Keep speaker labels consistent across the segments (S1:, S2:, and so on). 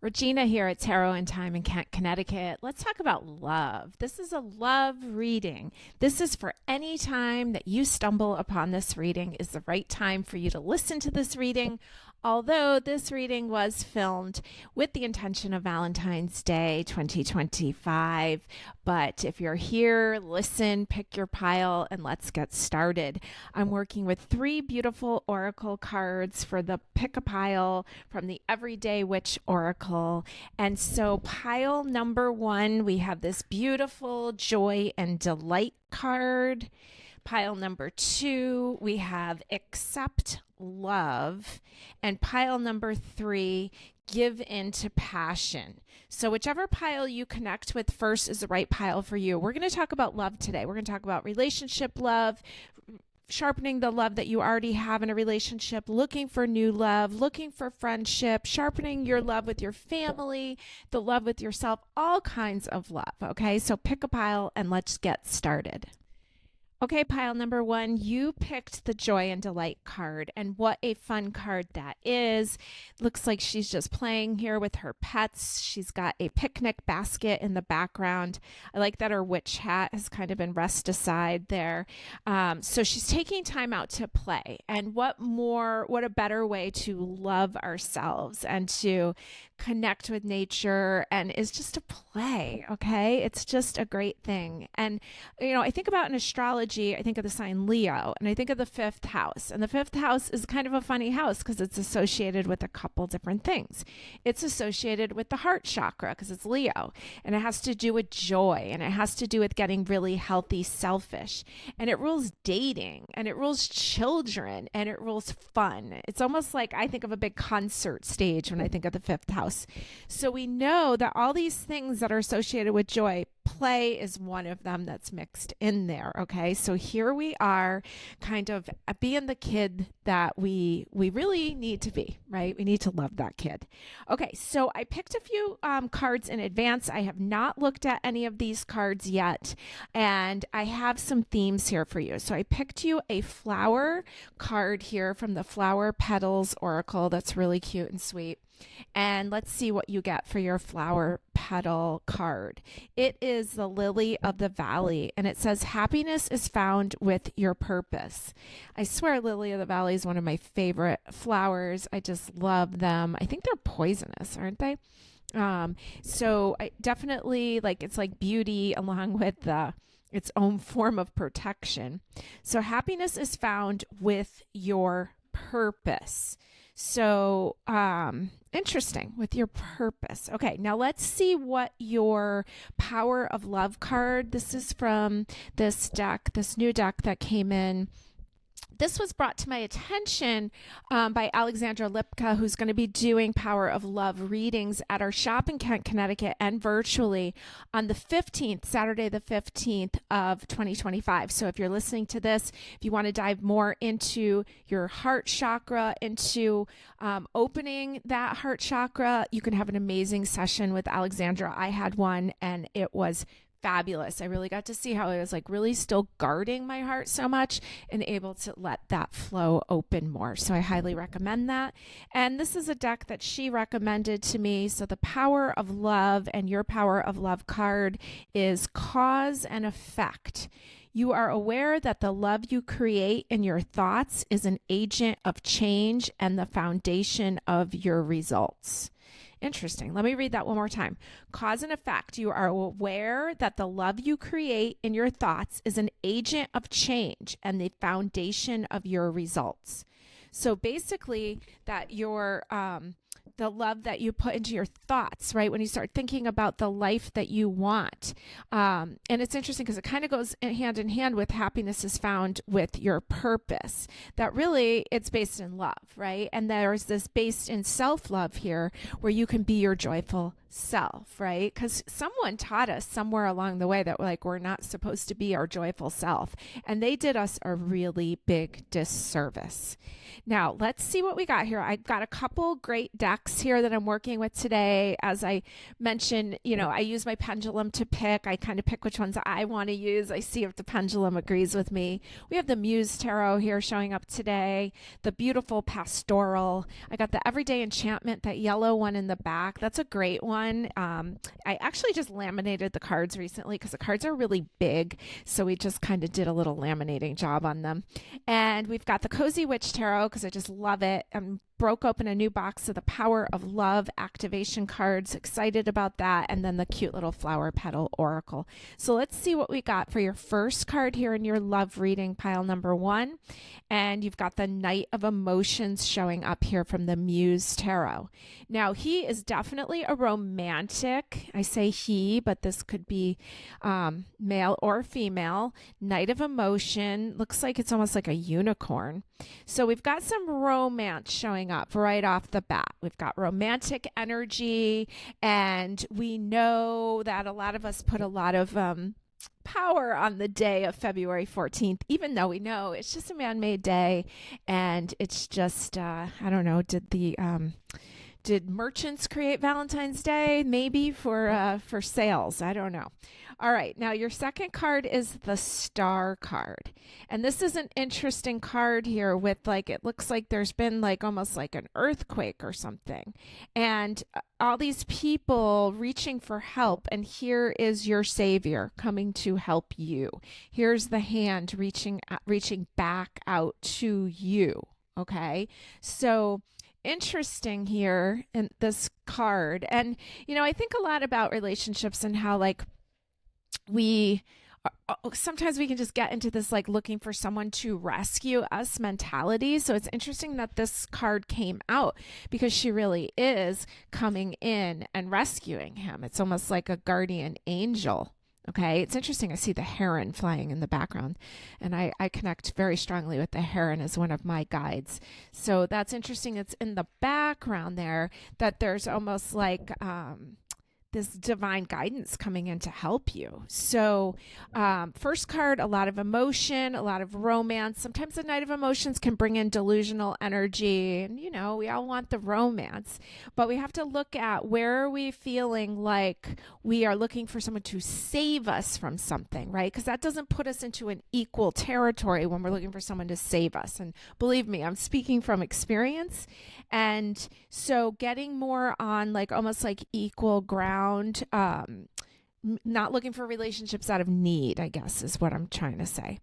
S1: Regina here at Tarot and Time in Kent, Connecticut. Let's talk about love. This is a love reading. This is for any time that you stumble upon this reading is the right time for you to listen to this reading. Although this reading was filmed with the intention of Valentine's Day 2025. But if you're here, listen, pick your pile, and let's get started. I'm working with three beautiful oracle cards for the pick a pile from the Everyday Witch Oracle. And so, pile number one, we have this beautiful joy and delight card. Pile number two, we have accept love. And pile number three, give into passion. So whichever pile you connect with first is the right pile for you. We're going to talk about love today. We're going to talk about relationship love, sharpening the love that you already have in a relationship, looking for new love, looking for friendship, sharpening your love with your family, the love with yourself, all kinds of love. Okay, so pick a pile and let's get started. Okay, pile number one, you picked the Joy and Delight card, and what a fun card that is. Looks like she's just playing here with her pets. She's got a picnic basket in the background. I like that her witch hat has kind of been rest aside there. So she's taking time out to play, and what a better way to love ourselves and to connect with nature and is just to play. Okay, it's just a great thing. And I think about an astrology, I think of the sign Leo, and I think of the fifth house, and the fifth house is kind of a funny house because it's associated with a couple different things. It's associated with the heart chakra because it's Leo, and it has to do with joy, and it has to do with getting really healthy, selfish, and it rules dating, and it rules children, and it rules fun. It's almost like I think of a big concert stage when I think of the fifth house. So we know that all these things that are associated with joy, play is one of them that's mixed in there. Okay, so here we are, kind of being the kid that we really need to be, right? We need to love that kid. Okay, so I picked a few cards in advance. I have not looked at any of these cards yet, and I have some themes here for you. So I picked you a flower card here from the Flower Petals Oracle. That's really cute and sweet. And let's see what you get for your flower petal card. It is the Lily of the Valley, and it says happiness is found with your purpose. I swear Lily of the Valley is one of my favorite flowers. I just love them. I think they're poisonous, aren't they? So I definitely it's like beauty along with its own form of protection. So happiness is found with your purpose. So, interesting, with your purpose. Okay, now let's see what your Power of Love card. This is from this deck, this new deck that came in. This was brought to my attention by Alexandra Lipka, who's going to be doing Power of Love readings at our shop in Kent, Connecticut, and virtually on the 15th, Saturday the 15th of 2025. So if you're listening to this, if you want to dive more into your heart chakra, into opening that heart chakra, you can have an amazing session with Alexandra. I had one, and it was fabulous. I really got to see how I was really still guarding my heart so much and able to let that flow open more. So I highly recommend that. And this is a deck that she recommended to me. So the Power of Love and your Power of Love card is cause and effect. You are aware that the love you create in your thoughts is an agent of change and the foundation of your results. Interesting. Let me read that one more time. Cause and effect. You are aware that the love you create in your thoughts is an agent of change and the foundation of your results. So basically that your the love that you put into your thoughts, right? When you start thinking about the life that you want. And it's interesting because it kind of goes hand in hand with happiness is found with your purpose. That really, it's based in love, right? And there's this based in self-love here where you can be your joyful self, right? Because someone taught us somewhere along the way that we're not supposed to be our joyful self. And they did us a really big disservice. Now, let's see what we got here. I've got a couple great decks box here that I'm working with today. As I mentioned, I use my pendulum to pick. I kind of pick which ones I want to use. I see if the pendulum agrees with me. We have the Muse Tarot here showing up today, the beautiful Pastoral. I got the Everyday Enchantment, that yellow one in the back. That's a great one. I actually just laminated the cards recently because the cards are really big. So we just kind of did a little laminating job on them. And we've got the Cozy Witch Tarot because I just love it. Broke open a new box of the Power of Love activation cards. Excited about that. And then the cute little flower petal oracle. So let's see what we got for your first card here in your love reading pile number 1. And you've got the Knight of Emotions showing up here from the Muse Tarot. Now, he is definitely a romantic. I say he, but this could be male or female. Knight of Emotion. Looks like it's almost like a unicorn. So we've got some romance showing up right off the bat. We've got romantic energy, and we know that a lot of us put a lot of power on the day of February 14th, even though we know it's just a man-made day, and it's just I don't know, did merchants create Valentine's Day? Maybe for sales. I don't know. All right. Now, your second card is the Star card. And this is an interesting card here with it looks like there's been almost like an earthquake or something. And all these people reaching for help. And here is your savior coming to help you. Here's the hand reaching back out to you. Okay. So interesting here in this card. And, I think a lot about relationships and how we sometimes we can just get into this looking for someone to rescue us mentality. So it's interesting that this card came out because she really is coming in and rescuing him. It's almost like a guardian angel. Okay, it's interesting. I see the heron flying in the background, and I connect very strongly with the heron as one of my guides. So that's interesting. It's in the background there that there's almost like this divine guidance coming in to help you. So first card, a lot of emotion, a lot of romance. Sometimes the Knight of Emotions can bring in delusional energy. And, we all want the romance. But we have to look at where are we feeling like we are looking for someone to save us from something, right? Because that doesn't put us into an equal territory when we're looking for someone to save us. And believe me, I'm speaking from experience. And so getting more on almost like equal ground, not looking for relationships out of need, I guess is what I'm trying to say.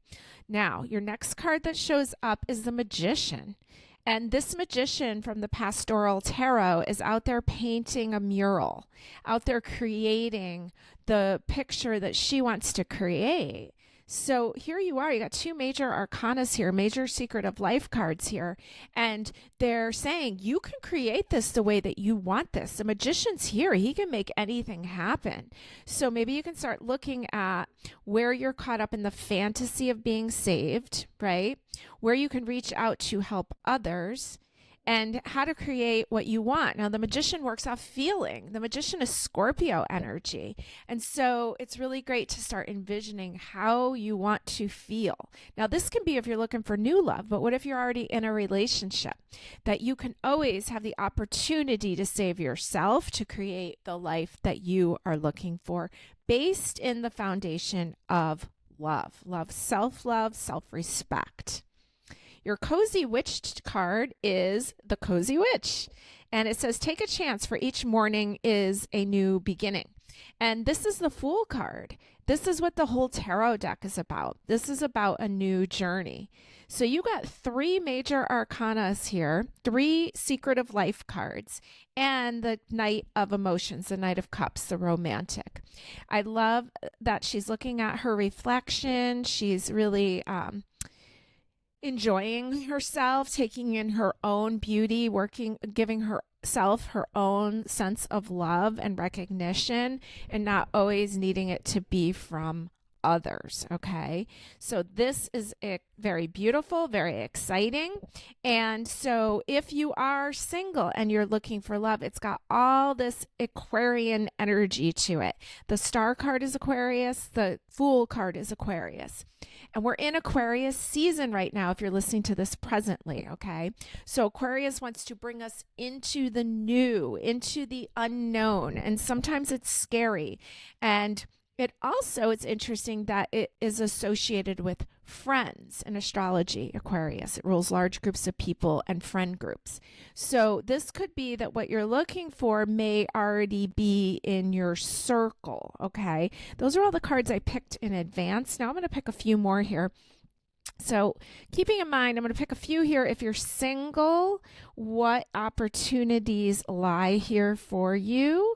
S1: Now, your next card that shows up is the Magician. And this magician from the Pastoral Tarot is out there painting a mural, out there creating the picture that she wants to create. So here you are, you got 2 major arcanas here, major secret of life cards here. And they're saying you can create this the way that you want this. The magician's here. He can make anything happen. So maybe you can start looking at where you're caught up in the fantasy of being saved, right? Where you can reach out to help others, and how to create what you want. Now, the Magician works off feeling. The Magician is Scorpio energy. And so it's really great to start envisioning how you want to feel. Now, this can be if you're looking for new love, but what if you're already in a relationship? That you can always have the opportunity to save yourself, to create the life that you are looking for, based in the foundation of love. Love, self-respect. Your Cozy Witch card is the Cozy Witch. And it says, take a chance, for each morning is a new beginning. And this is the Fool card. This is what the whole tarot deck is about. This is about a new journey. So you got 3 major arcanas here, 3 secret of life cards, and the Knight of Emotions, the Knight of Cups, the romantic. I love that she's looking at her reflection. She's really enjoying herself, taking in her own beauty, giving herself her own sense of love and recognition, and not always needing it to be from others. Okay. So this is very beautiful, very exciting. And so if you are single and you're looking for love, it's got all this Aquarian energy to it. The Star card is Aquarius. The Fool card is Aquarius. And we're in Aquarius season right now if you're listening to this presently, okay? So Aquarius wants to bring us into the new, into the unknown, and sometimes it's scary. And it's interesting that it is associated with friends in astrology, Aquarius. It rules large groups of people and friend groups. So this could be that what you're looking for may already be in your circle, okay? Those are all the cards I picked in advance. Now I'm going to pick a few more here. So keeping in mind, I'm going to pick a few here. If you're single, what opportunities lie here for you?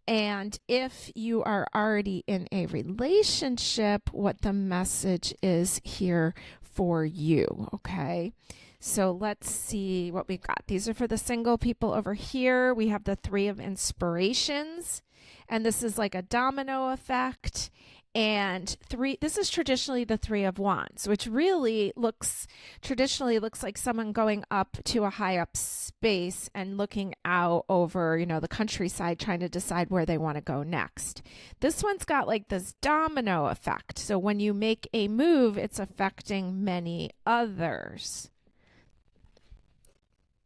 S1: And if you are already in a relationship, what the message is here for you, okay? So let's see what we've got. These are for the single people over here. We have the Three of Inspirations, and this is like a domino effect. And this is traditionally the Three of Wands, which really traditionally looks like someone going up to a high up space and looking out over, the countryside, trying to decide where they want to go next. This one's got like this domino effect. So when you make a move, it's affecting many others.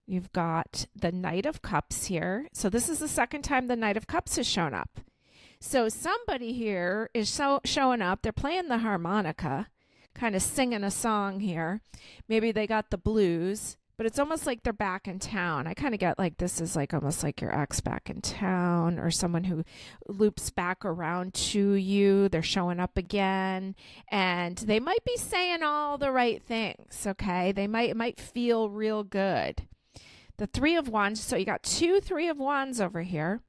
S1: You've got the Knight of Cups here. So this is the second time the Knight of Cups has shown up. So somebody here is showing up. They're playing the harmonica, kind of singing a song here. Maybe they got the blues, but it's almost like they're back in town. I kind of get like this is like almost like your ex back in town, or someone who loops back around to you. They're showing up again, and they might be saying all the right things, okay? It might feel real good. The Three of Wands, so you got two Three of Wands over here.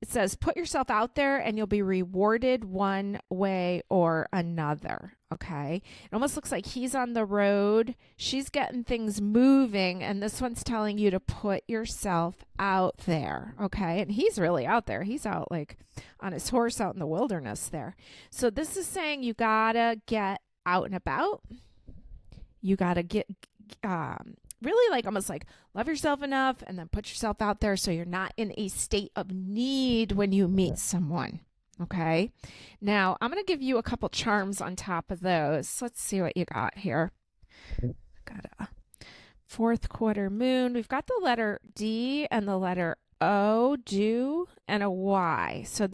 S1: It says, put yourself out there and you'll be rewarded one way or another, okay? It almost looks like he's on the road. She's getting things moving, and this one's telling you to put yourself out there, okay? And he's really out there. He's out like on his horse out in the wilderness there. So this is saying you gotta get out and about. You gotta get... really like almost like love yourself enough and then put yourself out there so you're not in a state of need when you meet someone. Okay. Now I'm going to give you a couple charms on top of those. Let's see what you got here. Got a fourth quarter moon. We've got the letter D and the letter O, do, and a Y. So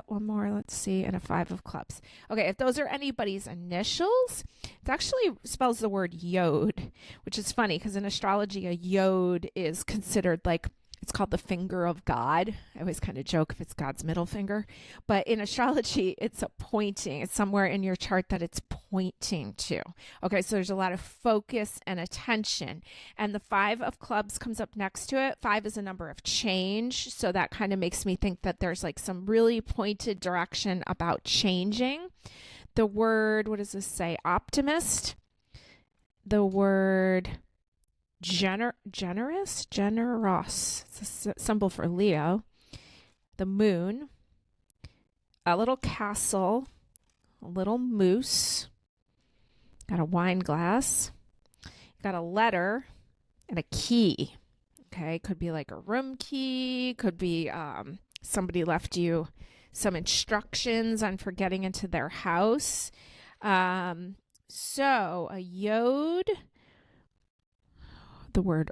S1: one more, let's see, and a Five of Clubs. Okay, if those are anybody's initials, it actually spells the word yod, which is funny because in astrology, a yod is considered like, it's called the finger of God. I always kind of joke if it's God's middle finger. But in astrology, it's a pointing. It's somewhere in your chart that it's pointing to. Okay, so there's a lot of focus and attention. And the Five of Clubs comes up next to it. 5 is a number of change. So that kind of makes me think that there's like some really pointed direction about changing. The word, what does this say? Optimist. The word... generous. It's a symbol for Leo. The moon, a little castle, a little moose, got a wine glass, got a letter, and a key. Okay, could be like a room key, could be somebody left you some instructions on for getting into their house. So a yod, the word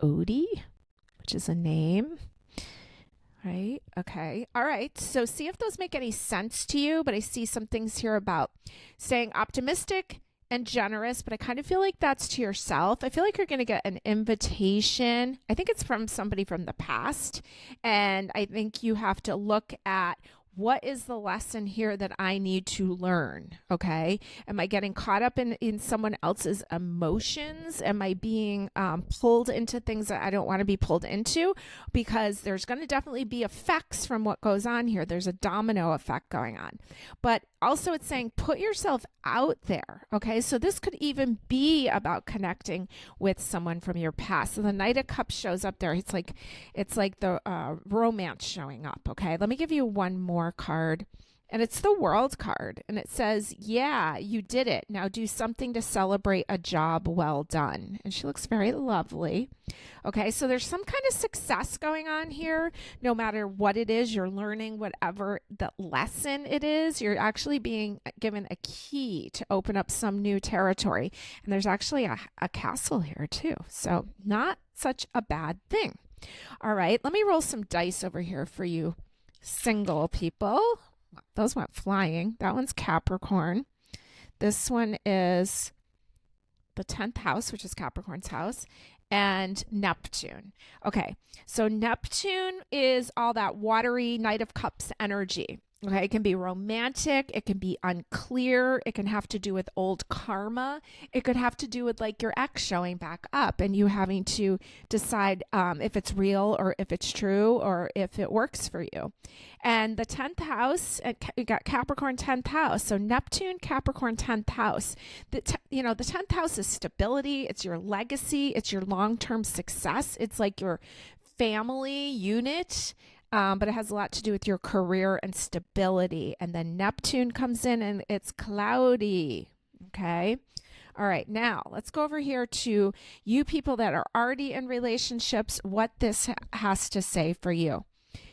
S1: Odie, which is a name, right? Okay. All right. So see if those make any sense to you, but I see some things here about staying optimistic and generous, but I kind of feel like that's to yourself. I feel like you're going to get an invitation. I think it's from somebody from the past, and I think you have to look at what is the lesson here that I need to learn? Okay. Am I getting caught up in someone else's emotions? Am I being pulled into things that I don't want to be pulled into? Because there's going to definitely be effects from what goes on here. There's a domino effect going on. But also it's saying put yourself out there. Okay. So this could even be about connecting with someone from your past. So the Knight of Cups shows up there. It's like the romance showing up. Okay. Let me give you one more card. And it's the World card. And it says, yeah, you did it. Now do something to celebrate a job well done. And she looks very lovely. Okay, so there's some kind of success going on here. No matter what it is, you're learning whatever the lesson it is. You're actually being given a key to open up some new territory. And there's actually a castle here too. So not such a bad thing. All right, let me roll some dice over here for you single people. Those went flying. That one's Capricorn. This one is the 10th house, which is Capricorn's house, and Neptune. Okay, so Neptune is all that watery Knight of Cups energy. Okay, it can be romantic, it can be unclear, it can have to do with old karma, it could have to do with like your ex showing back up and you having to decide if it's real or if it's true or if it works for you. And the 10th house, you got Capricorn 10th house, so Neptune, Capricorn 10th house. The 10th house is stability, it's your legacy, it's your long-term success, it's like your family unit. But it has a lot to do with your career and stability. And then Neptune comes in and it's cloudy. Okay. All right. Now let's go over here to you people that are already in relationships, what this has to say for you.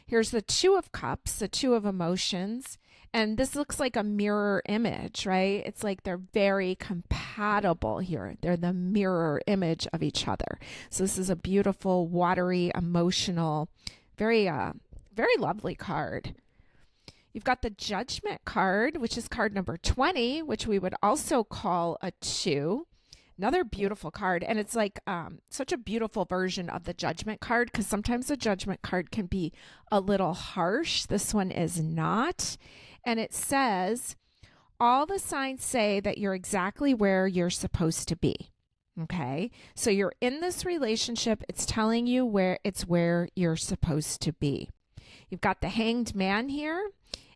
S1: Here's the Two of Cups, the Two of Emotions. And this looks like a mirror image, right? It's like they're very compatible here. They're the mirror image of each other. So this is a beautiful, watery, emotional, very lovely card. You've got the Judgment card, which is card number 20, which we would also call a 2. Another beautiful card. And it's like such a beautiful version of the Judgment card because sometimes the Judgment card can be a little harsh. This one is not. And it says, all the signs say that you're exactly where you're supposed to be. Okay, so you're in this relationship. It's telling you where you're supposed to be. You've got the Hanged Man here,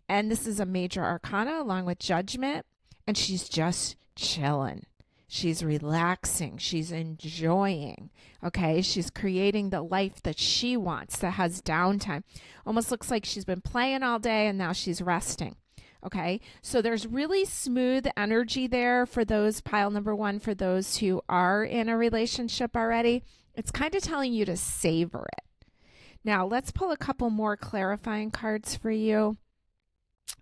S1: and this is a major arcana along with Judgment, and she's just chilling. She's relaxing. She's enjoying. Okay, she's creating the life that she wants that has downtime. Almost looks like she's been playing all day and now she's resting. Okay, so there's really smooth energy there for those, pile number 1, for those who are in a relationship already. It's kind of telling you to savor it. Now, let's pull a couple more clarifying cards for you.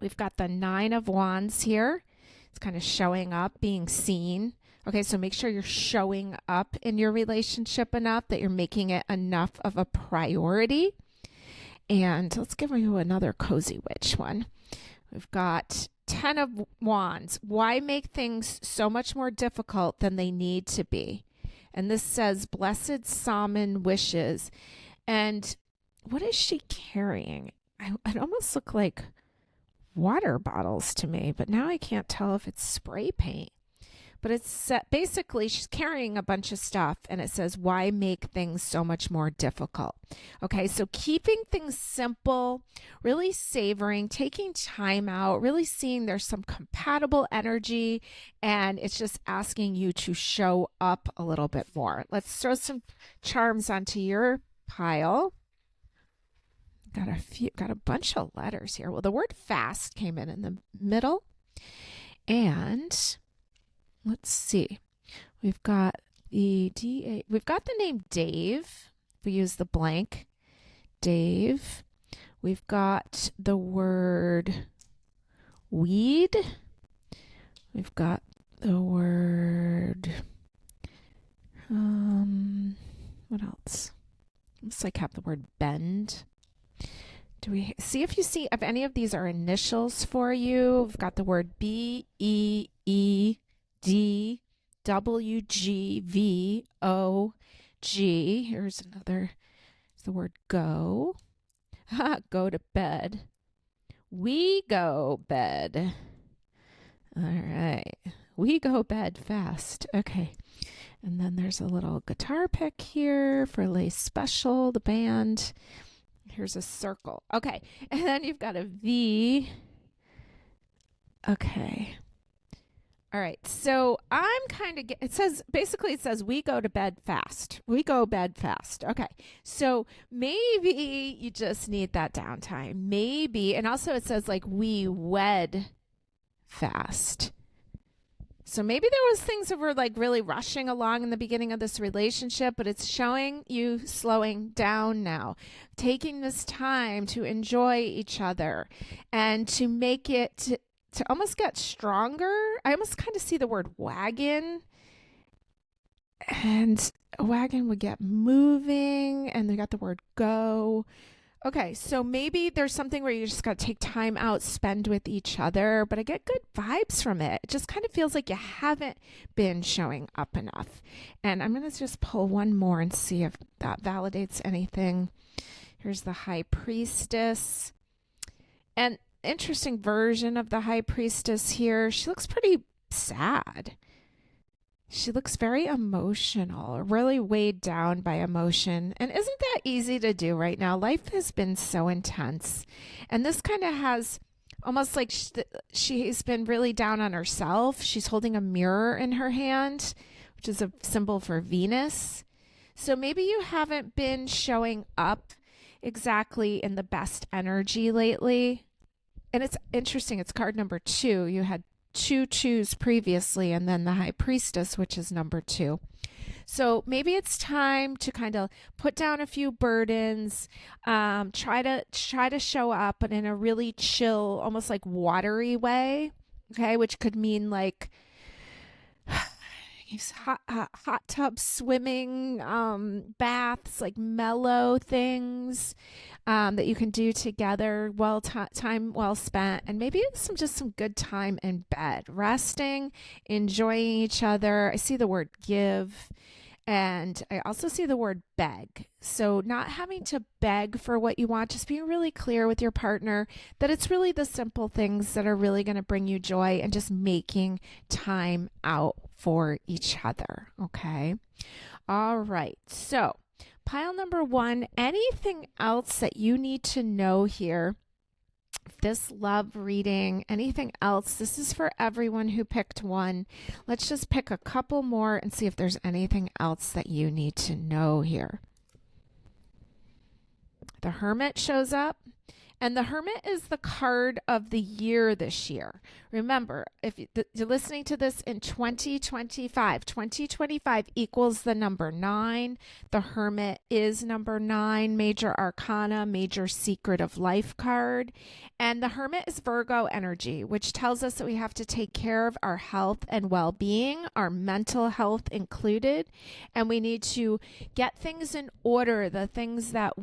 S1: We've got the 9 of Wands here. It's kind of showing up, being seen. Okay, so make sure you're showing up in your relationship enough that you're making it enough of a priority. And let's give you another Cozy Witch one. We've got 10 of Wands. Why make things so much more difficult than they need to be? And this says, blessed salmon wishes. And what is she carrying? It almost look like water bottles to me, but now I can't tell if it's spray paint. But it's basically she's carrying a bunch of stuff and it says, why make things so much more difficult? Okay, so keeping things simple, really savoring, taking time out, really seeing there's some compatible energy, and it's just asking you to show up a little bit more. Let's throw some charms onto your pile. Got a bunch of letters here. Well, the word fast came in the middle, and let's see. We've got the D-A. We've got the name Dave. We use the blank. Dave. We've got the word weed. We've got the word, what else? Looks like have the word bend. Do we see if any of these are initials for you? We've got the word BEEDWGVOG. Here's the word go. Go to bed. We go bed. All right. We go bed fast. Okay. And then there's a little guitar pick here for Les Special, the band. Here's a circle. Okay. And then you've got a V. Okay. All right. So I'm kind of, it says, basically, it says we go to bed fast. We go bed fast. Okay. So maybe you just need that downtime. Maybe. And also it says like we wed fast. So maybe there was things that were like really rushing along in the beginning of this relationship, but it's showing you slowing down now, taking this time to enjoy each other and to make it to almost get stronger. I almost kind of see the word wagon, and a wagon would get moving, and they got the word go. Okay, so maybe there's something where you just got to take time out, spend with each other, but I get good vibes from it. It just kind of feels like you haven't been showing up enough. And I'm going to just pull one more and see if that validates anything. Here's the High Priestess. And interesting version of the High Priestess here. She looks pretty sad. She looks very emotional, really weighed down by emotion. And isn't that easy to do right now? Life has been so intense. And this kind of has almost like she's been really down on herself. She's holding a mirror in her hand, which is a symbol for Venus. So maybe you haven't been showing up exactly in the best energy lately. And it's interesting. It's card number 2. You had 2 twos previously, and then the High Priestess, which is number 2. So maybe it's time to kind of put down a few burdens, try to show up, but in a really chill, almost like watery way. Okay, which could mean like hot tub swimming, baths, like mellow things that you can do together. Time well spent, and maybe some good time in bed, resting, enjoying each other. I see the word give. And I also see the word beg. So not having to beg for what you want, just being really clear with your partner that it's really the simple things that are really going to bring you joy, and just making time out for each other. Okay. All right. So pile number 1, anything else that you need to know here? This love reading, anything else? This is for everyone who picked one. Let's just pick a couple more and see if there's anything else that you need to know here. The Hermit shows up. And the Hermit is the card of the year this year. Remember, if you're listening to this in 2025, 2025 equals the number 9. The Hermit is number 9, major arcana, major secret of life card. And the Hermit is Virgo energy, which tells us that we have to take care of our health and well-being, our mental health included. And we need to get things in order, the things that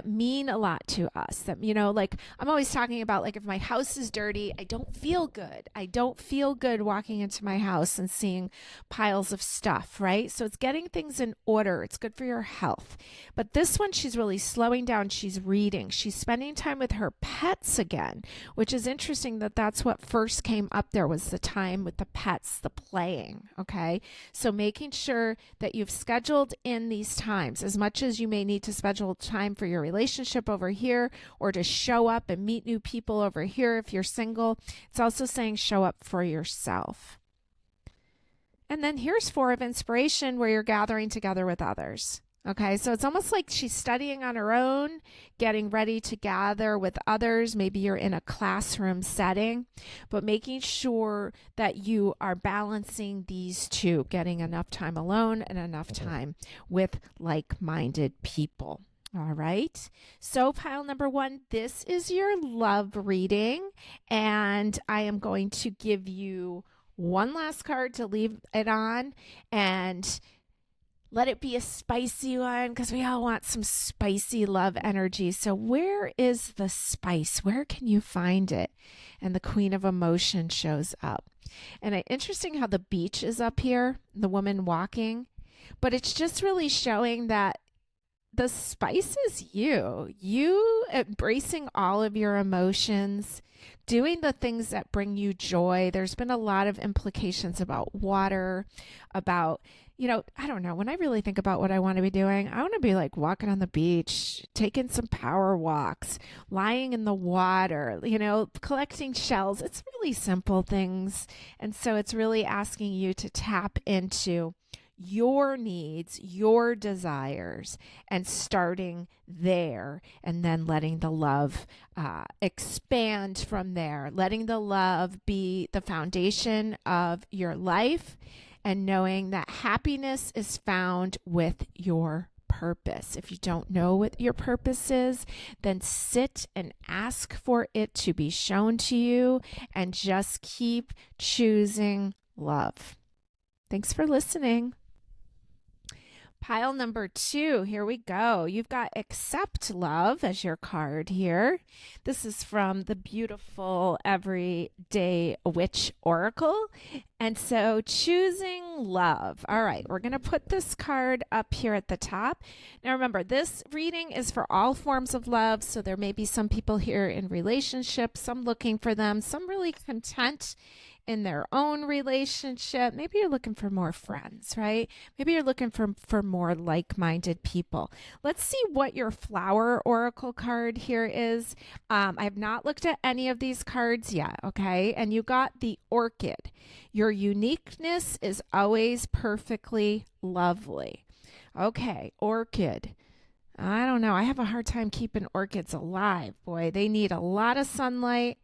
S1: mean a lot to us, that, like I'm always talking about, like if my house is dirty, I don't feel good. I don't feel good walking into my house and seeing piles of stuff, right? So it's getting things in order. It's good for your health. But this one, she's really slowing down. She's reading. She's spending time with her pets again, which is interesting that that's what first came up there, was the time with the pets, the playing, okay? So making sure that you've scheduled in these times, as much as you may need to schedule time for your relationship over here, or to show up and meet new people over here if you're single. It's also saying show up for yourself. And then here's 4 of inspiration, where you're gathering together with others. Okay, so it's almost like she's studying on her own, getting ready to gather with others. Maybe you're in a classroom setting, but making sure that you are balancing these two, getting enough time alone and enough time with like-minded people. All right. So pile number 1, this is your love reading. And I am going to give you one last card to leave it on, and let it be a spicy one, because we all want some spicy love energy. So where is the spice? Where can you find it? And the Queen of Emotion shows up. And interesting how the beach is up here, the woman walking. But it's just really showing that the spice is you embracing all of your emotions, doing the things that bring you joy. There's been a lot of implications about water, about, I don't know. When I really think about what I want to be doing, I want to be like walking on the beach, taking some power walks, lying in the water, collecting shells. It's really simple things. And so it's really asking you to tap into your needs, your desires, and starting there, and then letting the love expand from there, letting the love be the foundation of your life, and knowing that happiness is found with your purpose. If you don't know what your purpose is, then sit and ask for it to be shown to you, and just keep choosing love. Thanks for listening. Pile number 2, here we go. You've got Accept Love as your card here. This is from the beautiful Everyday Witch Oracle. And so choosing love. All right, we're going to put this card up here at the top. Now remember, this reading is for all forms of love. So there may be some people here in relationships, some looking for them, some really content in their own relationship. Maybe you're looking for more friends, right? Maybe you're looking for more like-minded people. Let's see what your flower oracle card here is. I have not looked at any of these cards yet, okay? And you got the orchid. Your uniqueness is always perfectly lovely. Okay, orchid. I don't know. I have a hard time keeping orchids alive. Boy, they need a lot of sunlight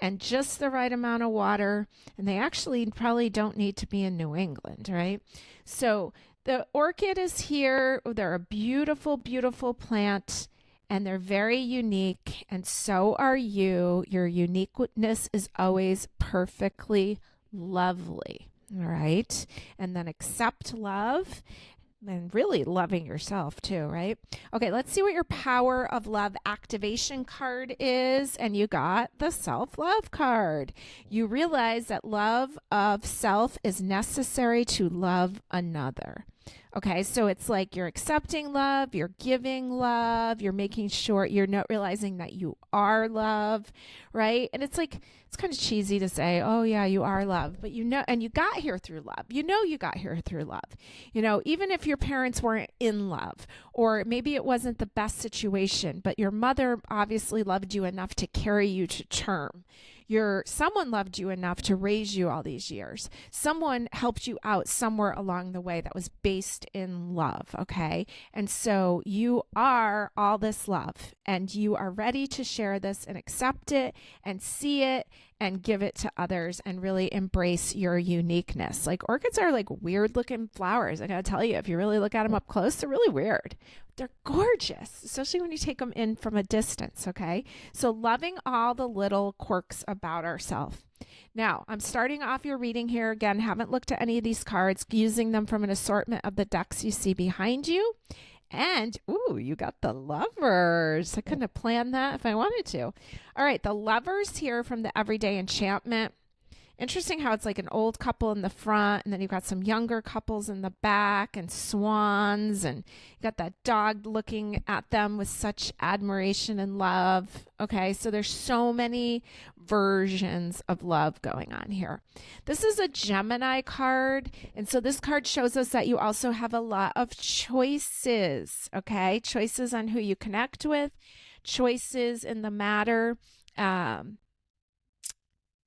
S1: and just the right amount of water. And they actually probably don't need to be in New England, right? So the orchid is here. They're a beautiful, beautiful plant, and they're very unique. And so are you. Your uniqueness is always perfectly lovely. All right. And then accept love. And really loving yourself too, right? Okay, let's see what your power of love activation card is. And you got the self-love card. You realize that love of self is necessary to love another. Okay, so it's like you're accepting love, you're giving love, you're making sure you're not realizing that you are love, right? And it's like, it's kind of cheesy to say, oh yeah, you are love, but and you got here through love. You got here through love. Even if your parents weren't in love, or maybe it wasn't the best situation, but your mother obviously loved you enough to carry you to term. Someone loved you enough to raise you all these years. Someone helped you out somewhere along the way that was based in love, okay? And so you are all this love, and you are ready to share this and accept it and see it and give it to others and really embrace your uniqueness. Like, orchids are like weird looking flowers. I gotta tell you, if you really look at them up close, they're really weird. They're gorgeous, especially when you take them in from a distance, okay? So loving all the little quirks about ourselves. Now, I'm starting off your reading here. Again, haven't looked at any of these cards, using them from an assortment of the decks you see behind you. And, ooh, you got the Lovers. I couldn't have planned that if I wanted to. All right, the Lovers here from the Everyday Enchantment. Interesting how it's like an old couple in the front, and then you've got some younger couples in the back, and swans, and you got that dog looking at them with such admiration and love. Okay, so there's so many versions of love going on here. This is a Gemini card, and so this card shows us that you also have a lot of choices, okay? Choices on who you connect with, choices in the matter,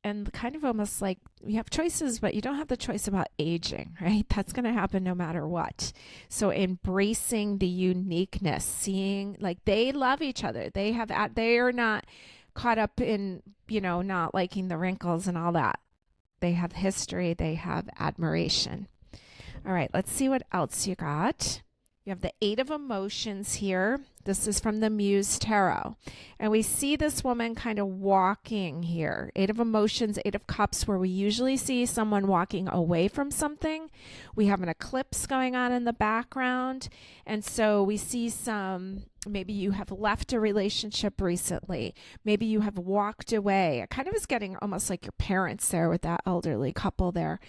S1: and kind of almost like you have choices, but you don't have the choice about aging, right? That's going to happen no matter what. So embracing the uniqueness, seeing like they love each other. They are not caught up in, not liking the wrinkles and all that. They have history. They have admiration. All right, let's see what else you got. You have the Eight of Emotions here. This is from the Muse Tarot. And we see this woman kind of walking here. Eight of Emotions, Eight of Cups, where we usually see someone walking away from something. We have an eclipse going on in the background. And so we see some Maybe you have left a relationship recently. Maybe you have walked away. It kind of is getting almost like your parents there with that elderly couple there.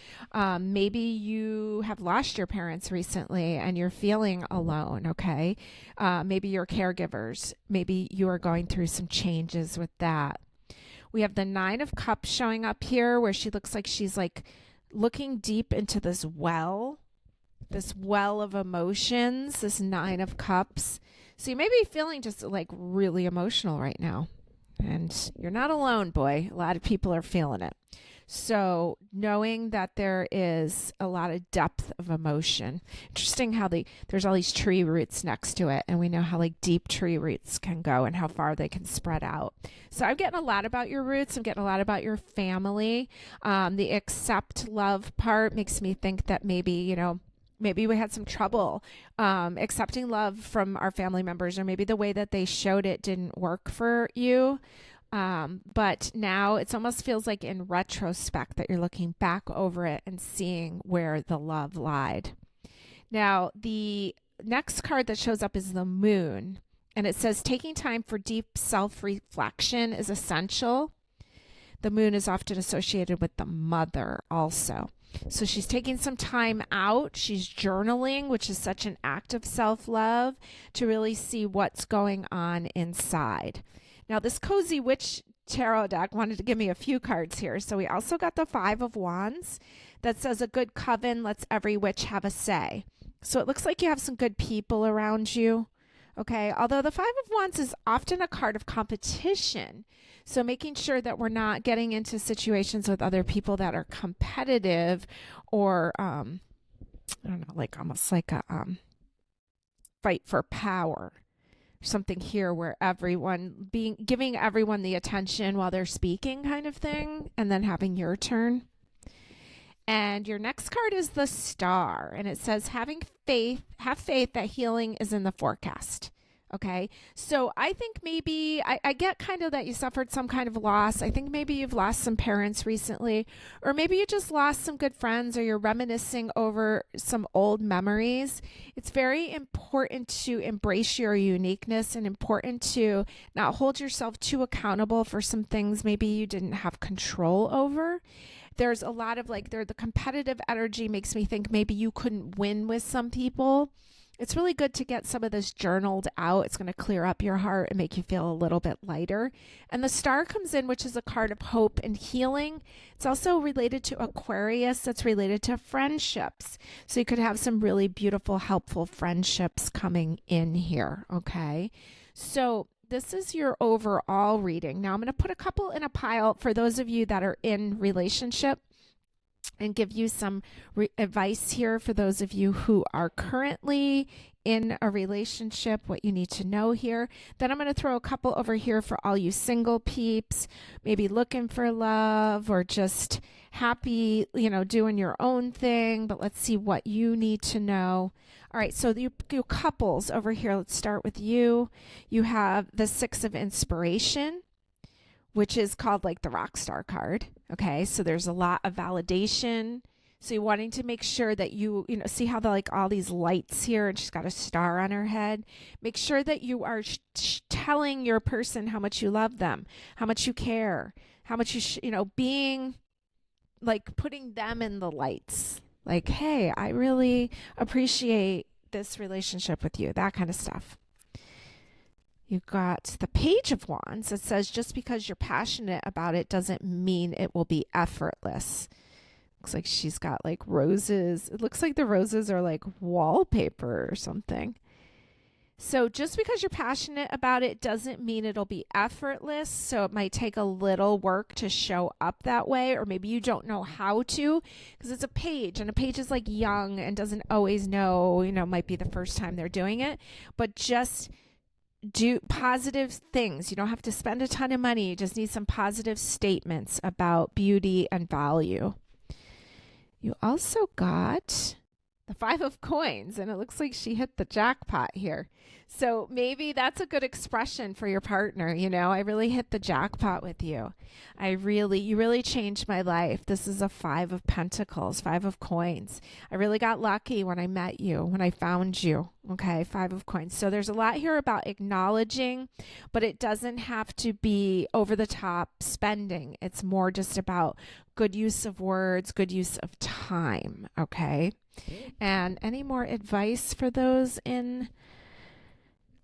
S1: Maybe you have lost your parents recently and you're feeling alone, okay? Maybe you're caregivers. Maybe you are going through some changes with that. We have the Nine of Cups showing up here where she looks like she's like looking deep into this well of emotions, this Nine of Cups. So you may be feeling just like really emotional right now. And you're not alone, boy. A lot of people are feeling it. So knowing that there is a lot of depth of emotion. Interesting how there's all these tree roots next to it. And we know how like deep tree roots can go and how far they can spread out. So I'm getting a lot about your roots. I'm getting a lot about your family. The accept love part makes me think that maybe we had some trouble accepting love from our family members, or maybe the way that they showed it didn't work for you. But now it almost feels like in retrospect that you're looking back over it and seeing where the love lied. Now, the next card that shows up is the Moon, and it says taking time for deep self-reflection is essential. The Moon is often associated with the mother also. So she's taking some time out. She's journaling, which is such an act of self-love, to really see what's going on inside. Now, this Cozy Witch tarot deck wanted to give me a few cards here. So we also got the Five of Wands that says a good coven lets every witch have a say. So it looks like you have some good people around you. Okay, although the Five of Wands is often a card of competition. So making sure that we're not getting into situations with other people that are competitive or, I don't know, like almost like a fight for power. Something here where giving everyone the attention while they're speaking kind of thing, and then having your turn. And your next card is the Star, and it says have faith that healing is in the forecast. Okay, so I think maybe I get kind of that you suffered some kind of loss. I think maybe you've lost some parents recently, or maybe you just lost some good friends, or you're reminiscing over some old memories. It's very important to embrace your uniqueness and important to not hold yourself too accountable for some things maybe you didn't have control over. There's a lot of the competitive energy makes me think maybe you couldn't win with some people. It's really good to get some of this journaled out. It's going to clear up your heart and make you feel a little bit lighter. And the Star comes in, which is a card of hope and healing. It's also related to Aquarius. That's related to friendships. So you could have some really beautiful, helpful friendships coming in here. Okay. So this is your overall reading. Now I'm going to put a couple in a pile for those of you that are in relationship, and give you some advice here for those of you who are currently in a relationship, what you need to know here. Then I'm going to throw a couple over here for all you single peeps, maybe looking for love or just happy, doing your own thing. But let's see what you need to know. All right, so you couples over here, let's start with you. You have the Six of Inspiration, which is called like the rock star card. Okay, so there's a lot of validation. So you're wanting to make sure that you see how all these lights here, and she's got a star on her head. Make sure that you are telling your person how much you love them, how much you care, how much being like putting them in the lights. Like, hey, I really appreciate this relationship with you, that kind of stuff. You've got the Page of Wands. It says just because you're passionate about it doesn't mean it will be effortless. Looks like she's got like roses. It looks like the roses are like wallpaper or something. So just because you're passionate about it doesn't mean it'll be effortless. So it might take a little work to show up that way, or maybe you don't know how to, because it's a page, and a page is like young and doesn't always know, might be the first time they're doing it, but just do positive things. You don't have to spend a ton of money. You just need some positive statements about beauty and value. You also got the Five of Coins, and it looks like she hit the jackpot here. So maybe that's a good expression for your partner. You know, I really hit the jackpot with you. You really changed my life. This is a 5 of Pentacles, 5 of Coins. I really got lucky when I met you, when I found you. Okay, 5 of Coins. So there's a lot here about acknowledging, but it doesn't have to be over the top spending. It's more just about good use of words, good use of time. Okay. And any more advice for those in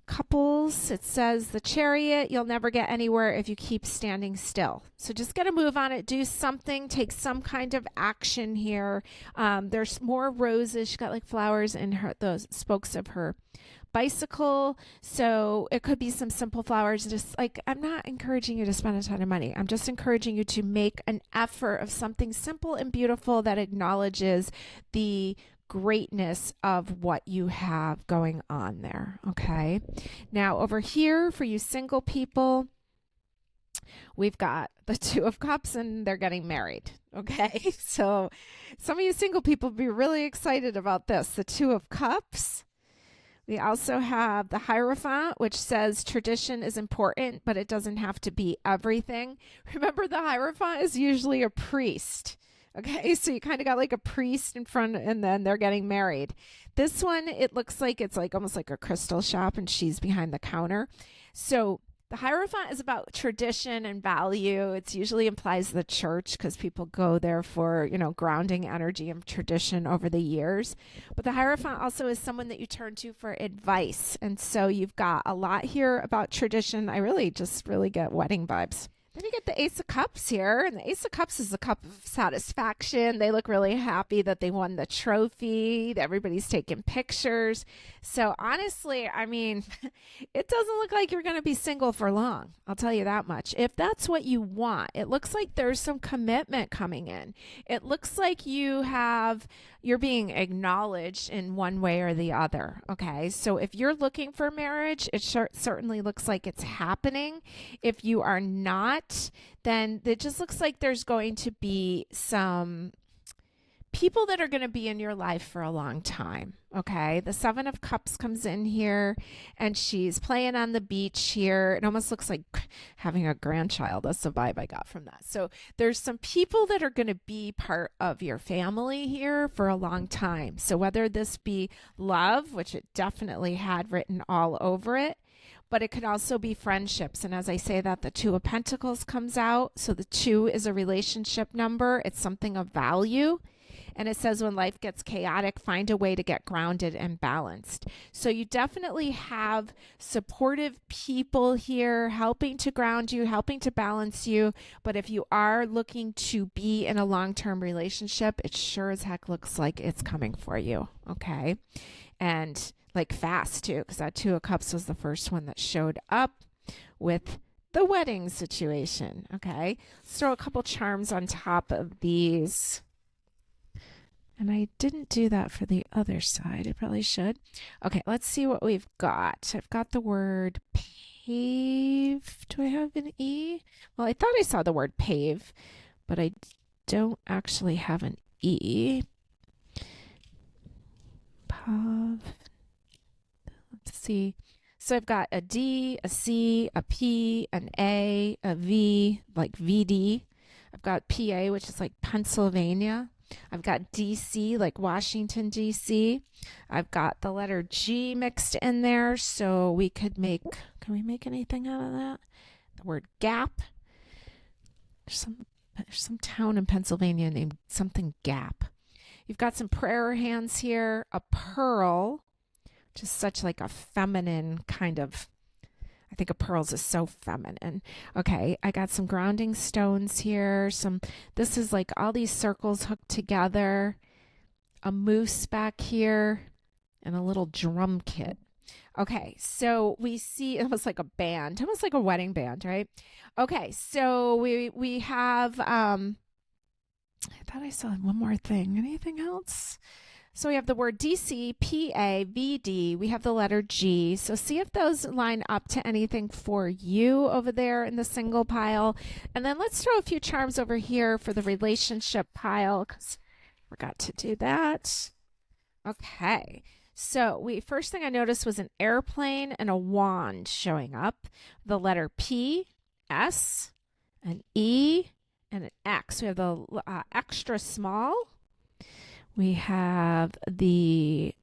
S1: couples? It says the Chariot, you'll never get anywhere if you keep standing still. So just get a move on it, do something, take some kind of action here. There's more roses. She's got like flowers in her, those spokes of her bicycle. So it could be some simple flowers. Just like, I'm not encouraging you to spend a ton of money. I'm just encouraging you to make an effort of something simple and beautiful that acknowledges the greatness of what you have going on there. Okay. Now over here for you single people, we've got the 2 of Cups and they're getting married. Okay. So some of you single people be really excited about this. The 2 of Cups. We also have the Hierophant, which says tradition is important, but it doesn't have to be everything. Remember, the Hierophant is usually a priest. Okay, so you kind of got like a priest in front and then they're getting married. This one, it looks like it's like almost like a crystal shop and she's behind the counter. So the Hierophant is about tradition and value. It usually implies the church because people go there for, you know, grounding energy and tradition over the years. But the Hierophant also is someone that you turn to for advice. And so you've got a lot here about tradition. I really get wedding vibes. Then you get the Ace of Cups here, and the Ace of Cups is a cup of satisfaction. They look really happy that they won the trophy. Everybody's taking pictures. So honestly, I mean, it doesn't look like you're going to be single for long. I'll tell you that much. If that's what you want, it looks like there's some commitment coming in. It looks like you're being acknowledged in one way or the other. Okay. So if you're looking for marriage, it certainly looks like it's happening. If you are not, then it just looks like there's going to be some people that are going to be in your life for a long time. Okay. The 7 of Cups comes in here and she's playing on the beach here. It almost looks like having a grandchild. That's the vibe I got from that. So there's some people that are going to be part of your family here for a long time. So whether this be love, which it definitely had written all over it, but it could also be friendships. And as I say that, the 2 of Pentacles comes out. So the 2 is a relationship number. It's something of value. And it says when life gets chaotic, find a way to get grounded and balanced. So you definitely have supportive people here helping to ground you, helping to balance you. But if you are looking to be in a long-term relationship, it sure as heck looks like it's coming for you. Okay. And like fast too, because that 2 of Cups was the first one that showed up with the wedding situation. Okay. Let's throw a couple charms on top of these. And I didn't do that for the other side. I probably should. Okay, let's see what we've got. I've got the word pave. Do I have an E? Well, I thought I saw the word pave, but I don't actually have an E. Pav. Let's see. So I've got a D, a C, a P, an A, a V, like VD. I've got PA, which is like Pennsylvania. I've got DC, like Washington, DC. I've got the letter G mixed in there. So we could can we make anything out of that? The word gap. There's some town in Pennsylvania named something Gap. You've got some prayer hands here. A pearl, which is such like a feminine kind of, I think a pearls is so feminine. Okay, I got some grounding stones here. This is like all these circles hooked together. A moose back here and a little drum kit. Okay, so we see almost like a band, almost like a wedding band, right? Okay, so we have, I thought I saw one more thing. Anything else? So we have the word DC, PA, VD. We have the letter G. So see if those line up to anything for you over there in the single pile. And then let's throw a few charms over here for the relationship pile because I forgot to do that. Okay. So first thing I noticed was an airplane and a wand showing up. The letter P, S, an E, and an X. We have the extra small. We have the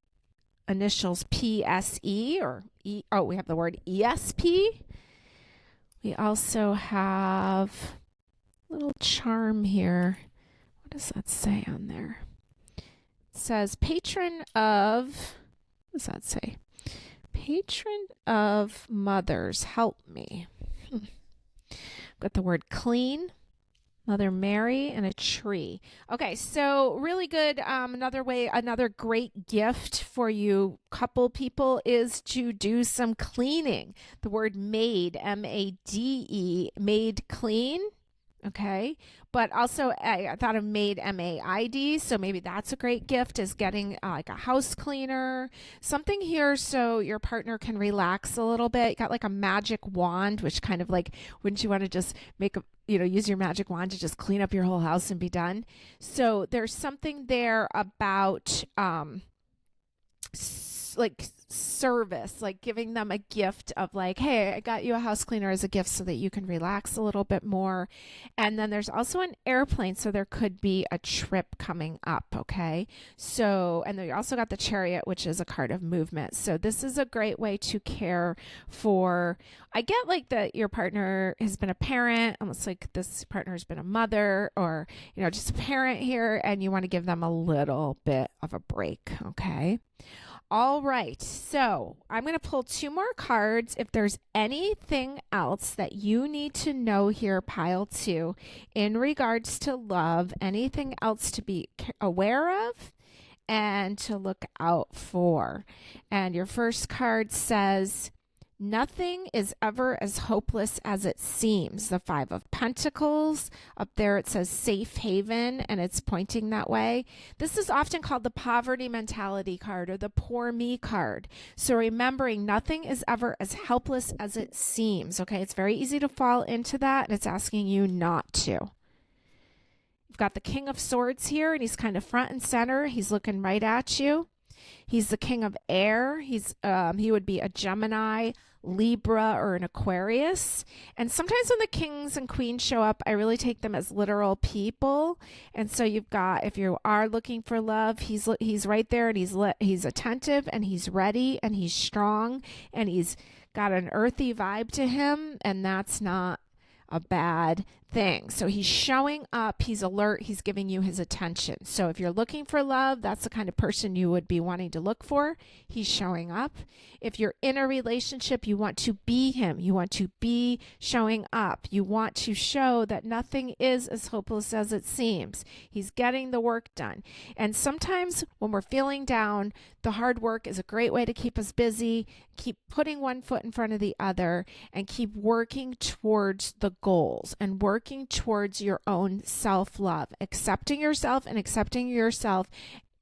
S1: initials PSE or E. Oh, we have the word ESP. We also have a little charm here. What does that say on there? It says patron of, what does that say? Patron of mothers, help me. Got the word clean, Mother Mary, and a tree. Okay, so really good. Another great gift for you couple people is to do some cleaning. The word maid, M-A-D-E, maid clean. Okay, but also I thought of maid, M-A-I-D, so maybe that's a great gift, is getting like a house cleaner, something here so your partner can relax a little bit. You got like a magic wand, which kind of like, wouldn't you want to just use your magic wand to just clean up your whole house and be done? So there's something there about like service, like giving them a gift of like, hey, I got you a house cleaner as a gift so that you can relax a little bit more. And then there's also an airplane, so there could be a trip coming up. Okay, so, and then you also got the chariot, which is a card of movement. So this is a great way to care for, I get like that your partner has been a parent, almost like this partner has been a mother, or just a parent here, and you want to give them a little bit of a break. Okay. All right, so I'm going to pull 2 more cards. If there's anything else that you need to know here, pile 2, in regards to love, anything else to be aware of and to look out for. And your first card says, nothing is ever as hopeless as it seems. The 5 of Pentacles. Up there it says safe haven, and it's pointing that way. This is often called the poverty mentality card or the poor me card. So remembering nothing is ever as helpless as it seems. Okay, it's very easy to fall into that, and it's asking you not to. You've got the King of Swords here, and he's kind of front and center. He's looking right at you. He's the king of air. He would be a Gemini, Libra, or an Aquarius. And sometimes when the kings and queens show up, I really take them as literal people. And so you've got, if you are looking for love, he's right there, and he's attentive, and he's ready, and he's strong, and he's got an earthy vibe to him, and that's not a bad thing. So he's showing up, he's alert, he's giving you his attention. So if you're looking for love, that's the kind of person you would be wanting to look for. He's showing up. If you're in a relationship, you want to be him. You want to be showing up. You want to show that nothing is as hopeless as it seems. He's getting the work done. And sometimes when we're feeling down, the hard work is a great way to keep us busy, keep putting one foot in front of the other, and keep working towards the goals and working towards your own self-love, accepting yourself and accepting yourself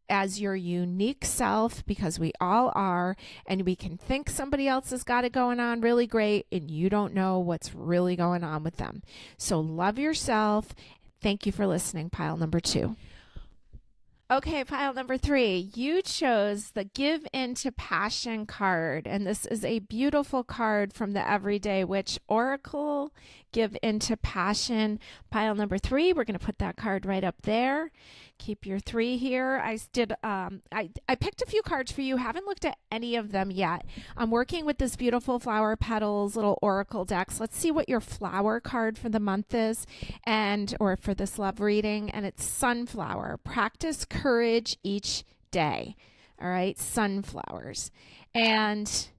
S1: as your unique self, because we all are, and we can think somebody else has got it going on really great, and you don't know what's really going on with them. So love yourself. Thank you for listening, pile number 2. Okay, pile number 3, you chose the Give Into Passion card, and this is a beautiful card from the Everyday Witch Oracle. Give Into Passion, pile number 3. We're going to put that card right up there. Keep your 3 here. I picked a few cards for you. Haven't looked at any of them yet. I'm working with this beautiful flower petals little oracle decks. Let's see what your flower card for the month is, or for this love reading. And it's sunflower. Practice courage each day. All right, sunflowers. And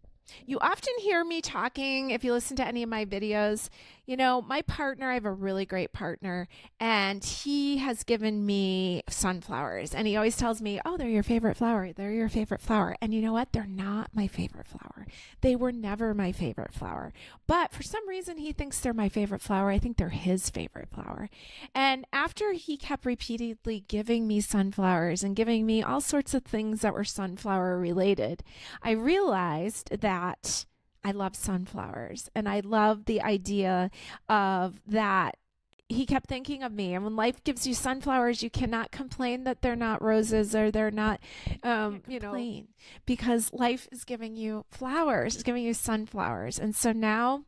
S1: you often hear me talking, if you listen to any of my videos, my partner, I have a really great partner, and he has given me sunflowers, and he always tells me, oh, they're your favorite flower. They're your favorite flower. And you know what? They're not my favorite flower. They were never my favorite flower. But for some reason, he thinks they're my favorite flower. I think they're his favorite flower. And after he kept repeatedly giving me sunflowers and giving me all sorts of things that were sunflower related, I realized that I love sunflowers, and I love the idea of that he kept thinking of me. And when life gives you sunflowers, you cannot complain that they're not roses or they're not, because life is giving you flowers, it's giving you sunflowers. And so now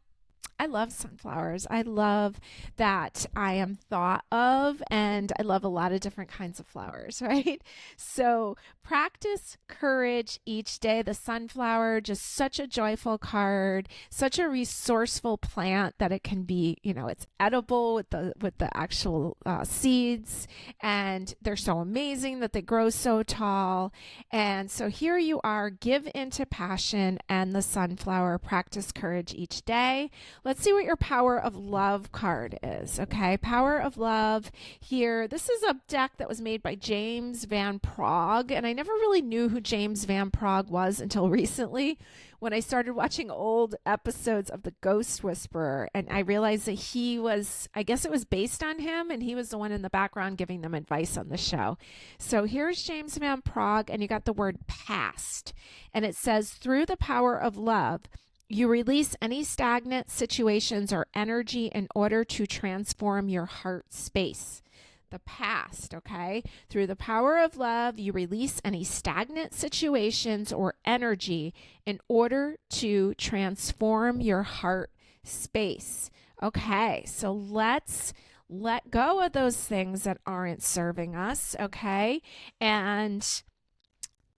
S1: I love sunflowers. I love that I am thought of, and I love a lot of different kinds of flowers, right? So practice courage each day. The sunflower, just such a joyful card, such a resourceful plant that it can be, it's edible with the actual seeds, and they're so amazing that they grow so tall. And so here you are, give into passion and the sunflower, practice courage each day. Let's see what your power of love card is. Okay, power of love here. This is a deck that was made by James Van Praagh, and I never really knew who James Van Praagh was until recently when I started watching old episodes of The Ghost Whisperer, and I realized that I guess it was based on him, and he was the one in the background giving them advice on the show. So here's James Van Praagh, and you got the word past, and it says, through the power of love, you release any stagnant situations or energy in order to transform your heart space. The past, okay? Through the power of love, you release any stagnant situations or energy in order to transform your heart space. Okay, so let's let go of those things that aren't serving us, okay? And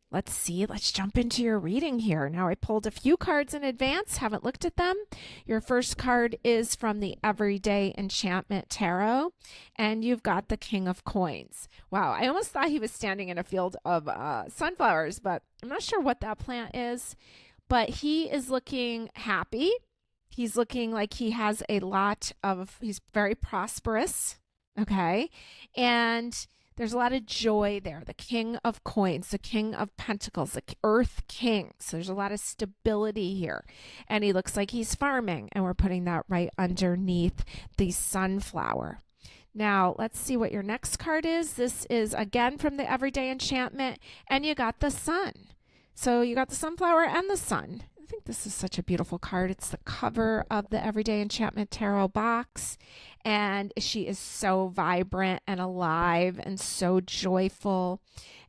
S1: let's see, let's jump into your reading here. Now, I pulled a few cards in advance, haven't looked at them. Your first card is from the Everyday Enchantment Tarot, and you've got the King of Coins. Wow, I almost thought he was standing in a field of sunflowers, but I'm not sure what that plant is. But he is looking happy. He's looking like he's very prosperous, okay? And there's a lot of joy there. The King of Coins, the King of Pentacles, the Earth King. So there's a lot of stability here. And he looks like he's farming. And we're putting that right underneath the sunflower. Now, let's see what your next card is. This is, again, from the Everyday Enchantment. And you got the sun. So you got the sunflower and the sun. I think this is such a beautiful card. It's the cover of the Everyday Enchantment Tarot box. And she is so vibrant and alive and so joyful.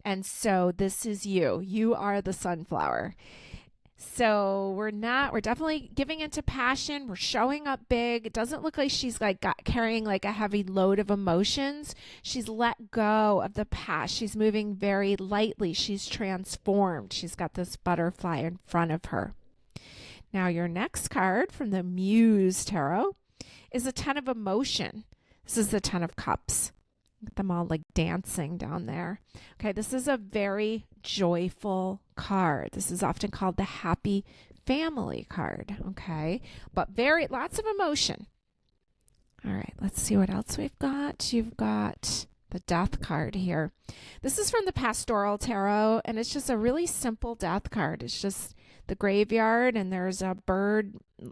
S1: And so this is you. You are the sunflower. So we're definitely giving into passion. We're showing up big. It doesn't look like she's carrying like a heavy load of emotions. She's let go of the past. She's moving very lightly. She's transformed. She's got this butterfly in front of her. Now your next card from the Muse Tarot is a 10 of emotion. This is the 10 of cups. Get them all like dancing down there. Okay, this is a very joyful card. This is often called the happy family card. Okay, but lots of emotion. All right, let's see what else we've got. You've got the Death card here. This is from the Pastoral Tarot, and it's just a really simple death card. It's just the graveyard, and there's a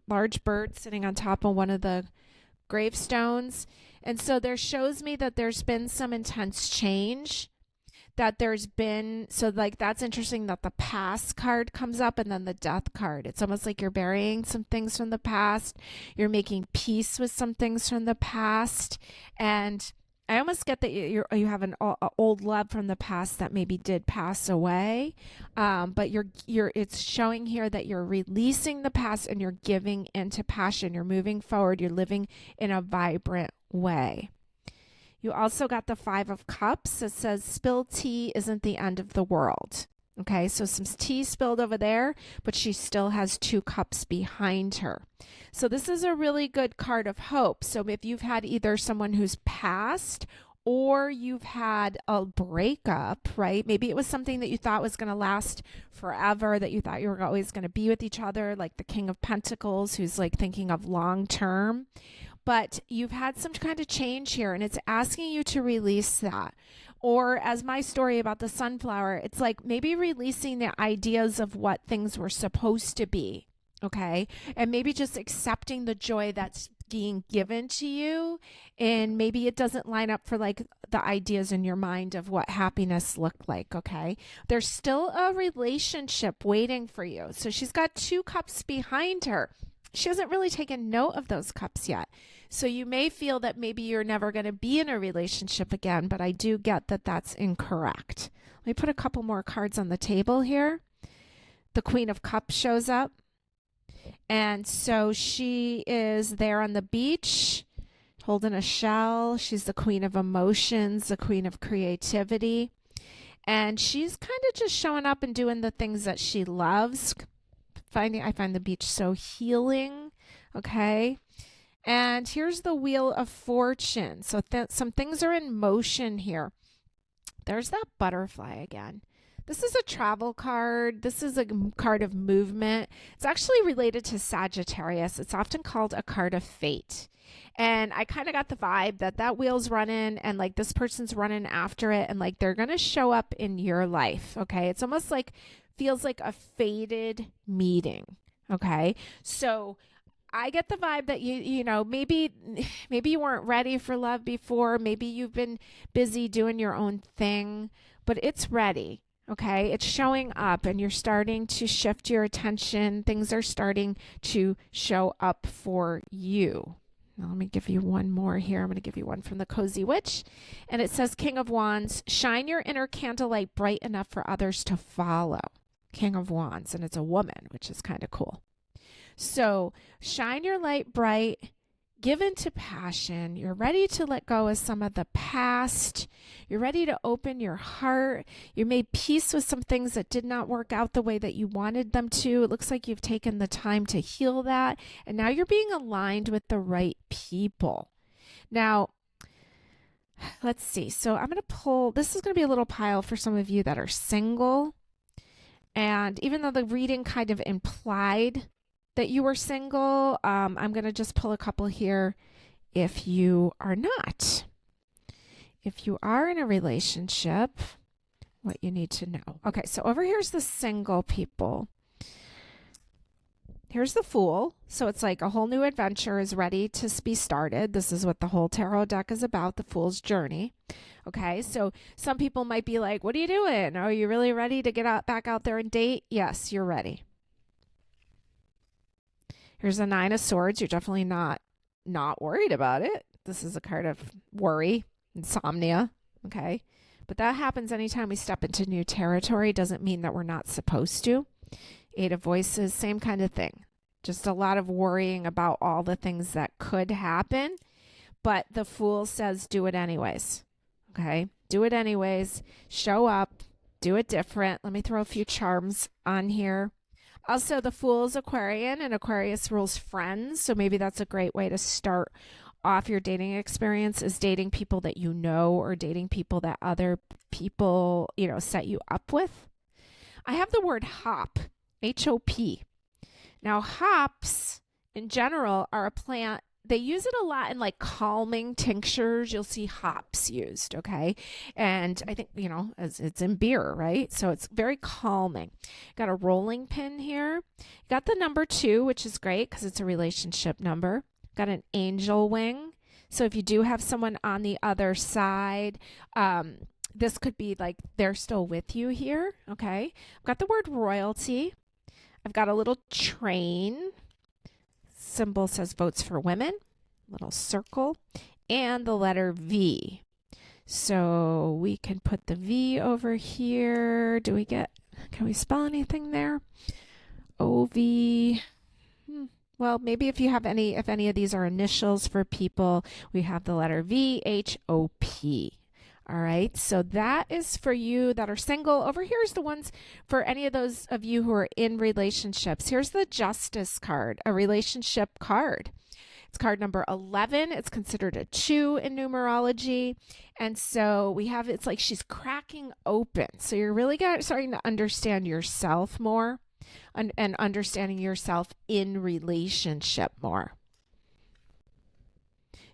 S1: large bird sitting on top of one of the gravestones. And so there shows me that there's been some intense change, that's interesting that the past card comes up and then the death card. It's almost like you're burying some things from the past. You're making peace with some things from the past. And I almost get that you have an old love from the past that maybe did pass away, but it's showing here that you're releasing the past and you're giving into passion. You're moving forward. You're living in a vibrant way. You also got the 5 of Cups. It says spilled tea isn't the end of the world. Okay, so some tea spilled over there, but she still has 2 cups behind her. So this is a really good card of hope. So if you've had either someone who's passed or you've had a breakup, right? Maybe it was something that you thought was going to last forever, that you thought you were always going to be with each other, like the King of Pentacles, who's like thinking of long term. But you've had some kind of change here, and it's asking you to release that. Or as my story about the sunflower, it's like maybe releasing the ideas of what things were supposed to be, okay? And maybe just accepting the joy that's being given to you. And maybe it doesn't line up for like the ideas in your mind of what happiness looked like, okay? There's still a relationship waiting for you. So she's got 2 cups behind her. she hasn't really taken note of those cups yet. So you may feel that maybe you're never going to be in a relationship again, but I do get that that's incorrect. Let me put a couple more cards on the table here. The Queen of Cups shows up. And so she is there on the beach holding a shell. She's the queen of emotions, the queen of creativity. And she's kind of just showing up and doing the things that she loves. I find the beach so healing. Okay. And here's the Wheel of Fortune. So some things are in motion here. There's that butterfly again. This is a travel card. This is a card of movement. It's actually related to Sagittarius. It's often called a card of fate. And I kind of got the vibe that that wheel's running and like this person's running after it and like they're going to show up in your life. Okay. It's almost like feels like a fated meeting. Okay. So I get the vibe that you know, maybe you weren't ready for love before. Maybe you've been busy doing your own thing, but it's ready. Okay, it's showing up and you're starting to shift your attention. Things are starting to show up for you. Now, let me give you one more here. I'm going to give you one from the Cozy Witch. And it says, King of Wands, shine your inner candlelight bright enough for others to follow. King of Wands, and it's a woman, which is kind of cool. So shine your light bright, give into passion. You're ready to let go of some of the past. You're ready to open your heart. You made peace with some things that did not work out the way that you wanted them to. It looks like you've taken the time to heal that. And now you're being aligned with the right people. Now, let's see. So I'm going to pull, this is going to be a little pile for some of you that are single. And even though the reading kind of implied that you were single, I'm going to just pull a couple here if you are not. If you are in a relationship, what you need to know. Okay, so over here's the single people. Here's the Fool. So it's like a whole new adventure is ready to be started. This is what the whole tarot deck is about, the Fool's journey. Okay, so some people might be like, what are you doing? Are you really ready to get back out there and date? Yes, you're ready. Here's the Nine of Swords. You're definitely not worried about it. This is a card of worry, insomnia, okay? But that happens anytime we step into new territory. Doesn't mean that we're not supposed to. Eight of Voices, same kind of thing. Just a lot of worrying about all the things that could happen. But the Fool says do it anyways, okay? Do it anyways. Show up. Do it different. Let me throw a few charms on here. Also, the Fool's Aquarian, and Aquarius rules friends. So maybe that's a great way to start off your dating experience, is dating people that you know or dating people that other people, you know, set you up with. I have the word hop, H-O-P. Now, hops in general are a plant. They use it a lot in like calming tinctures. You'll see hops used, okay? And I think, you know, as it's in beer, right? So it's very calming. Got a rolling pin here. Got the number 2, which is great because it's a relationship number. Got an angel wing. So if you do have someone on the other side, this could be like they're still with you here, okay? I've got the word royalty. I've got a little train. Symbol says votes for women, little circle, and the letter V. So we can put the V over here. Can we spell anything there? O-V. Well, maybe if any of these are initials for people, we have the letter V, H-O-P. All right, so that is for you that are single. Over here is the ones for any of those of you who are in relationships. Here's the Justice card, a relationship card. It's card number 11. It's considered a 2 in numerology. And so we have, it's like she's cracking open. So you're really starting to understand yourself more and understanding yourself in relationship more.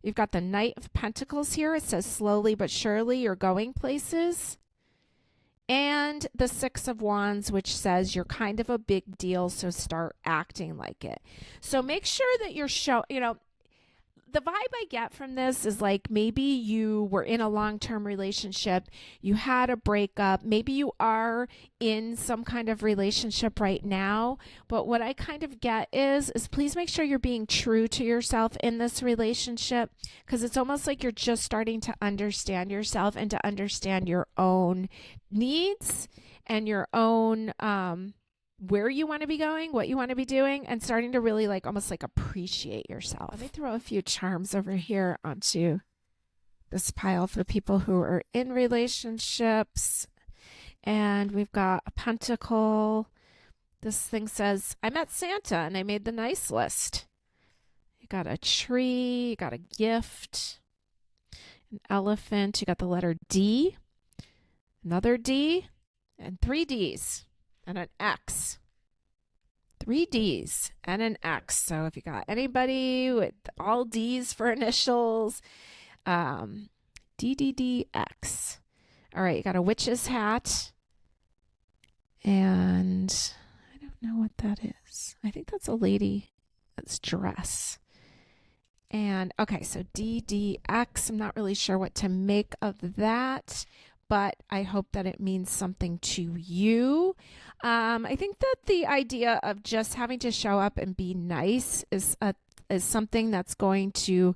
S1: You've got the Knight of Pentacles here. It says slowly but surely you're going places. And the Six of Wands, which says you're kind of a big deal, so start acting like it. So make sure that you're the vibe I get from this is like maybe you were in a long-term relationship, you had a breakup, maybe you are in some kind of relationship right now, but what I kind of get is please make sure you're being true to yourself in this relationship, because it's almost like you're just starting to understand yourself and to understand your own needs and your own where you want to be going, what you want to be doing, and starting to really like almost like appreciate yourself. Let me throw a few charms over here onto this pile for people who are in relationships. And we've got a pentacle. This thing says, I met Santa and I made the nice list. You got a tree, you got a gift, an elephant, you got the letter D, another D, and 3 Ds. And an X. 3 Ds and an X. So if you got anybody with all D's for initials, DDDX. All right, you got a witch's hat. And I don't know what that is. I think that's a lady that's dress. And okay, so DDX. I'm not really sure what to make of that, but I hope that it means something to you. I think that the idea of just having to show up and be nice is something that's going to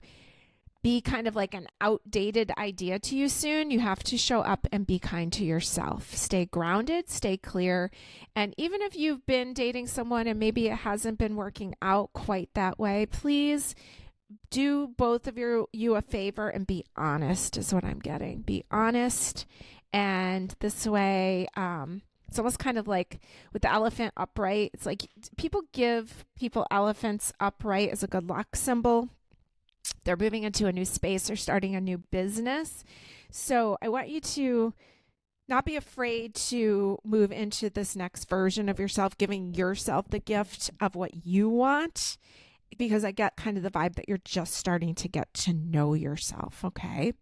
S1: be kind of like an outdated idea to you soon. You have to show up and be kind to yourself. Stay grounded, stay clear. And even if you've been dating someone and maybe it hasn't been working out quite that way, please do both of you a favor and be honest is what I'm getting. Be honest. And this way, it's almost kind of like with the elephant upright. It's like people give people elephants upright as a good luck symbol. They're moving into a new space or starting a new business. So I want you to not be afraid to move into this next version of yourself, giving yourself the gift of what you want, because I get kind of the vibe that you're just starting to get to know yourself. Okay.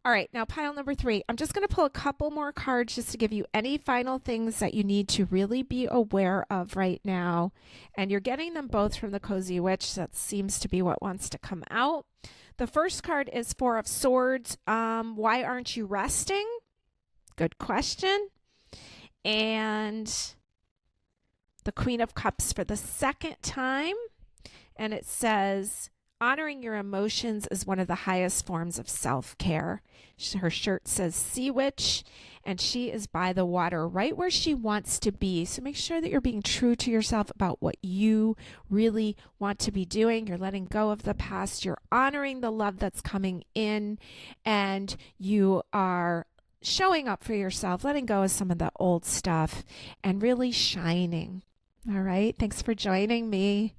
S1: All right. Now, pile number 3, I'm just going to pull a couple more cards just to give you any final things that you need to really be aware of right now. And you're getting them both from the Cozy Witch. That seems to be what wants to come out. The first card is 4 of Swords. Why aren't you resting? Good question. And the Queen of Cups for the second time. And it says, honoring your emotions is one of the highest forms of self-care. Her shirt says Sea Witch, and she is by the water right where she wants to be. So make sure that you're being true to yourself about what you really want to be doing. You're letting go of the past. You're honoring the love that's coming in, and you are showing up for yourself, letting go of some of the old stuff, and really shining. All right. Thanks for joining me.